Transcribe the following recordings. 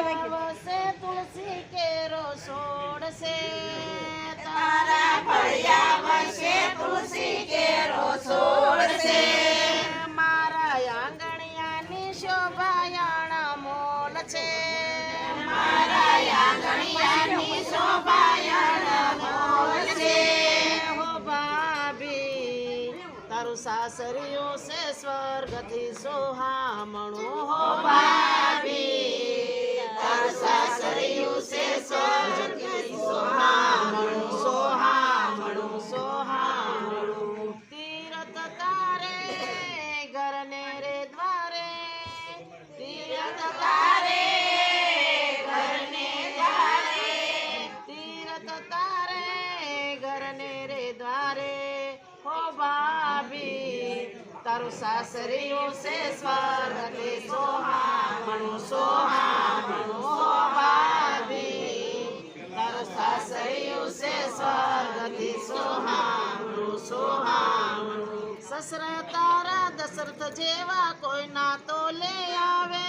વસે તુલસી કેરો છોડશે તારા ફળિયા વસે તુલસી કેરો છોડશે મારા આંગણિયાની શોભાયાણા મોલ છે મારા આંગણિયાની શોભાયાણા મોલ છે હો ભાભી તારું સાસરિયું છે સ્વર્ગથી સોહામણું હો ભાભી તારું સાસરિયું છે સ્વર્ગથી સોહામણું સોહામણું સોહામણું તીરથ તારે ઘરને રે દ્વારે તીરથ તારે ઘરને દ્વારે તીરથ તારે ઘરને રે દ્વારે હો ભાભી તારું સાસરિયું છે સ્વર્ગથી સોહામણું સોહામણું હો ભાભી તારું સાસરિયું છે સ્વર્ગથી સોહામણું સોહામણું સસરા તારા દશરથ જેવા કોઈ ના તો લે આવે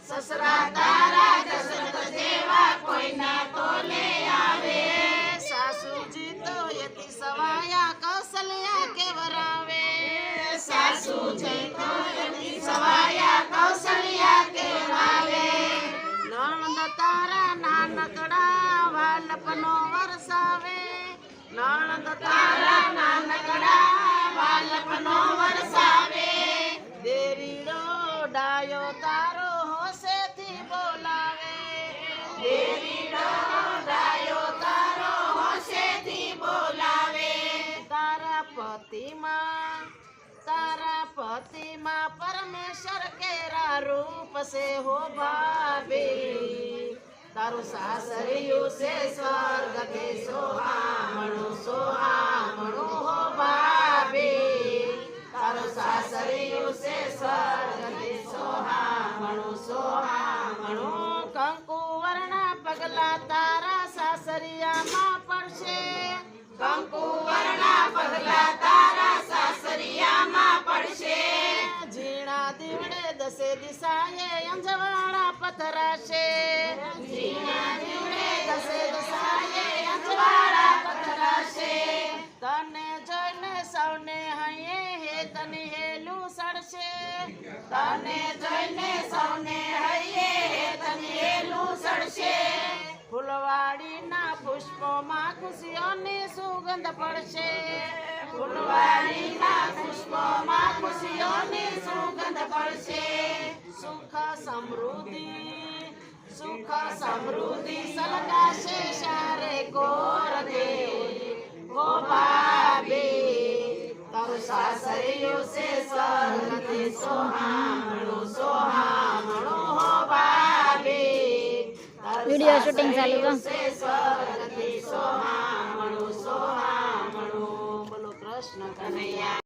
સસરા તારા દશરથ જેવા કોઈ ના તો લે આવે સાસુજી તો યતિ સવાયા કૌશલ્યા કેવરાવે સાસુજી તો યતિ સવાયા કૌશલ્યા કેવરાવે નણંદ તારા નાનકડા વાલપનો વરસાવે નણંદ તારા નાનકડા વાલપનો વરસાવે દેરીડો ડાયો તારો હોશેથી બોલાવે દેરીડો ડાયો તારો હોશેથી બોલાવે તારા પતિમાં પરમેશ્વર કેરા રૂપ સે હો ભાભી તારું સાસરિયું છે સ્વર્ગથી સોહામણું સોહામણું હો ભાભી તારું સાસરિયું છે સ્વર્ગથી સોહામણું સોહામણું કંકુ વર્ણા પગલા તારા સાસરિયામાં પડશે કંકુ વર્ણા પગલા તારા સાસરિયામાં પડશે ઝીણા દીવડે દસે દિશાએ અંજવાળા પથરાશે ઝીણા દીવડે દસે દિશાએ અંજવાળા પથરાશે તને જોઈને સૌને હૈયે હે તને હેલું સડશે તને જોઈને સૌને હૈયે હે તને હેલું સડશે ફૂલવાડીના પુષ્પોમાં ખુશીઓની સુગંધ પડશે ફૂલવાડીના પુષ્પોમાં ખુશીઓની સુગંધ પડશે સુખ સમૃદ્ધિ સલગાશે શારે કોર દે હો ભાભી તારું સાસરિયું છે સ્વર્ગથી સોહામણું સોહામણું હો ભાભી વિડિયો શૂટિંગ ચાલુ છે સ્વર્ગથી સોહામણું સોહામણું બોલો કૃષ્ણ કનૈયા